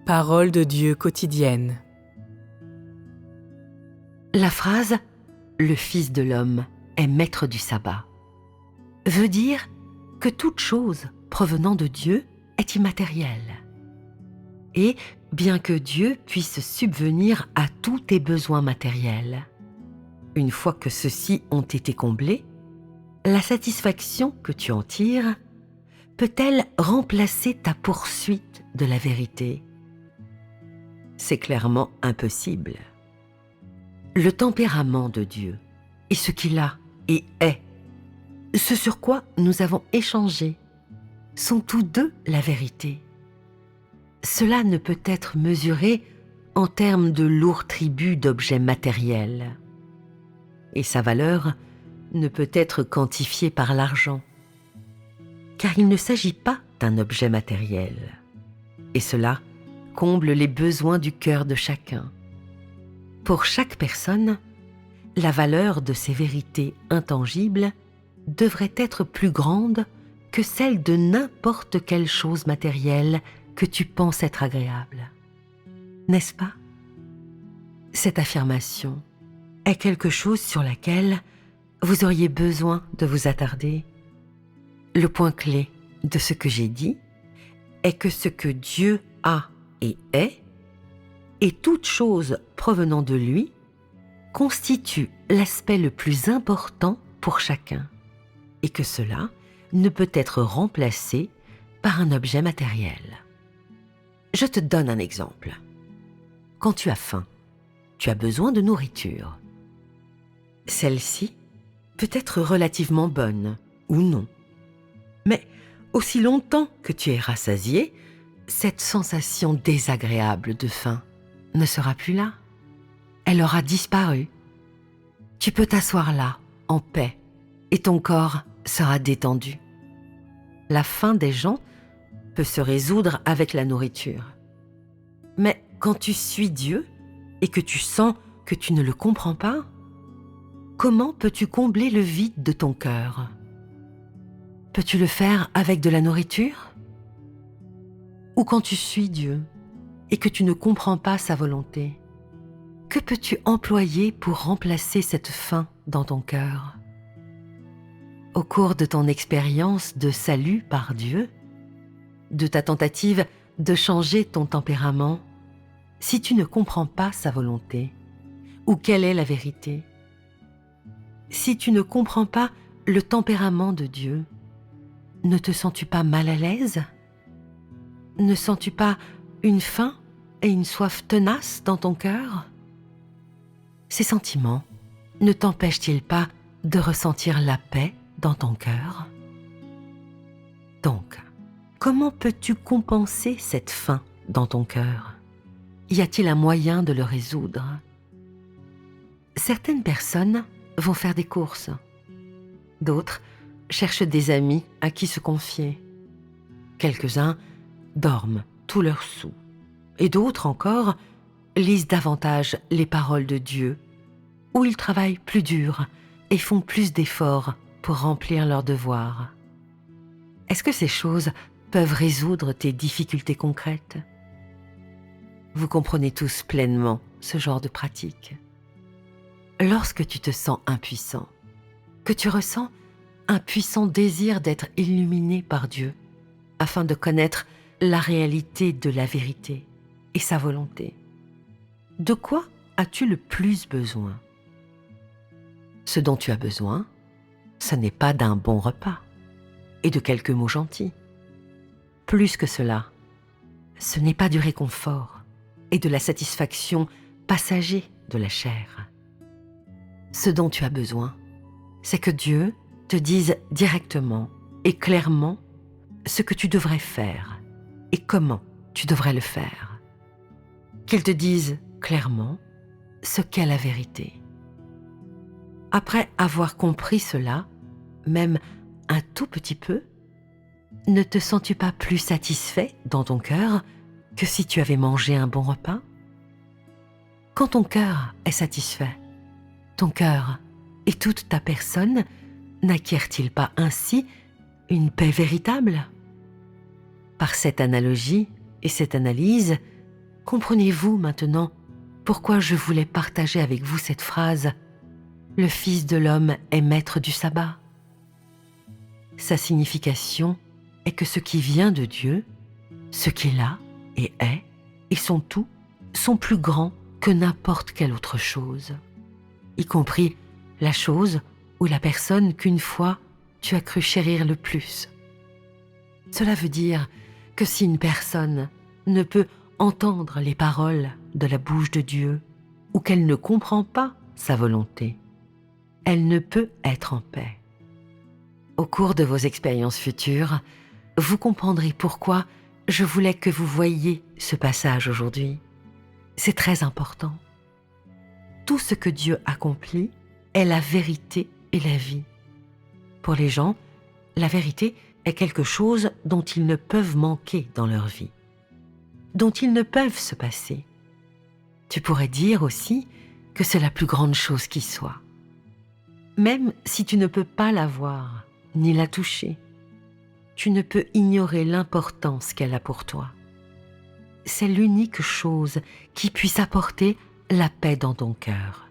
Parole de Dieu quotidienne. La phrase « Le Fils de l'homme est maître du sabbat » veut dire que toute chose provenant de Dieu est immatérielle. Et bien que Dieu puisse subvenir à tous tes besoins matériels, une fois que ceux-ci ont été comblés, la satisfaction que tu en tires peut-elle remplacer ta poursuite de la vérité ? C'est clairement impossible. Le tempérament de Dieu et ce qu'il a et est, ce sur quoi nous avons échangé, sont tous deux la vérité. Cela ne peut être mesuré en termes de lourds tributs d'objets matériels. Et sa valeur ne peut être quantifiée par l'argent, car il ne s'agit pas d'un objet matériel. Et cela comble les besoins du cœur de chacun. Pour chaque personne, la valeur de ces vérités intangibles devrait être plus grande que celle de n'importe quelle chose matérielle que tu penses être agréable. N'est-ce pas ? Cette affirmation est quelque chose sur laquelle vous auriez besoin de vous attarder. Le point clé de ce que j'ai dit est que ce que Dieu a et toute chose provenant de lui constitue l'aspect le plus important pour chacun et que cela ne peut être remplacé par un objet matériel. Je te donne un exemple. Quand tu as faim, tu as besoin de nourriture. Celle-ci peut être relativement bonne ou non. Mais aussi longtemps que tu es rassasié, cette sensation désagréable de faim ne sera plus là. Elle aura disparu. Tu peux t'asseoir là, en paix, et ton corps sera détendu. La faim des gens peut se résoudre avec la nourriture. Mais quand tu suis Dieu et que tu sens que tu ne le comprends pas, comment peux-tu combler le vide de ton cœur ? Peux-tu le faire avec de la nourriture ? Ou quand tu suis Dieu et que tu ne comprends pas sa volonté, que peux-tu employer pour remplacer cette faim dans ton cœur ? Au cours de ton expérience de salut par Dieu, de ta tentative de changer ton tempérament, si tu ne comprends pas sa volonté, ou quelle est la vérité, si tu ne comprends pas le tempérament de Dieu, ne te sens-tu pas mal à l'aise ? Ne sens-tu pas une faim et une soif tenaces dans ton cœur ? Ces sentiments ne t'empêchent-ils pas de ressentir la paix dans ton cœur ? Donc, comment peux-tu compenser cette faim dans ton cœur ? Y a-t-il un moyen de le résoudre ? Certaines personnes vont faire des courses. D'autres cherchent des amis à qui se confier. Quelques-uns dorment tous leurs sous. Et d'autres encore lisent davantage les paroles de Dieu, ou ils travaillent plus dur et font plus d'efforts pour remplir leurs devoirs. Est-ce que ces choses peuvent résoudre tes difficultés concrètes ? Vous comprenez tous pleinement ce genre de pratique. Lorsque tu te sens impuissant, que tu ressens un puissant désir d'être illuminé par Dieu, afin de connaître la réalité de la vérité et sa volonté, de quoi as-tu le plus besoin ? Ce dont tu as besoin, ce n'est pas d'un bon repas et de quelques mots gentils. Plus que cela, ce n'est pas du réconfort et de la satisfaction passager de la chair. Ce dont tu as besoin, c'est que Dieu te dise directement et clairement ce que tu devrais faire et comment tu devrais le faire. Qu'il te dise clairement ce qu'est la vérité. Après avoir compris cela, même un tout petit peu, ne te sens-tu pas plus satisfait dans ton cœur que si tu avais mangé un bon repas ? Quand ton cœur est satisfait, ton cœur et toute ta personne n'acquièrent-ils pas ainsi une paix véritable ? Par cette analogie et cette analyse, Comprenez-vous maintenant pourquoi je voulais partager avec vous cette phrase « Le Fils de l'homme est maître du sabbat ». Sa signification est que ce qui vient de Dieu, ce qu'il a et est, et son tout, sont plus grands que n'importe quelle autre chose, y compris la chose ou la personne qu'une fois tu as cru chérir le plus. Cela veut dire que si une personne ne peut entendre les paroles de la bouche de Dieu ou qu'elle ne comprend pas sa volonté, elle ne peut être en paix. Au cours de vos expériences futures, vous comprendrez pourquoi je voulais que vous voyiez ce passage aujourd'hui. C'est très important. Tout ce que Dieu accomplit est la vérité et la vie. Pour les gens, la vérité est quelque chose dont ils ne peuvent manquer dans leur vie, dont ils ne peuvent se passer. Tu pourrais dire aussi que c'est la plus grande chose qui soit. Même si tu ne peux pas la voir, ni la toucher, tu ne peux ignorer l'importance qu'elle a pour toi. C'est l'unique chose qui puisse apporter la paix dans ton cœur.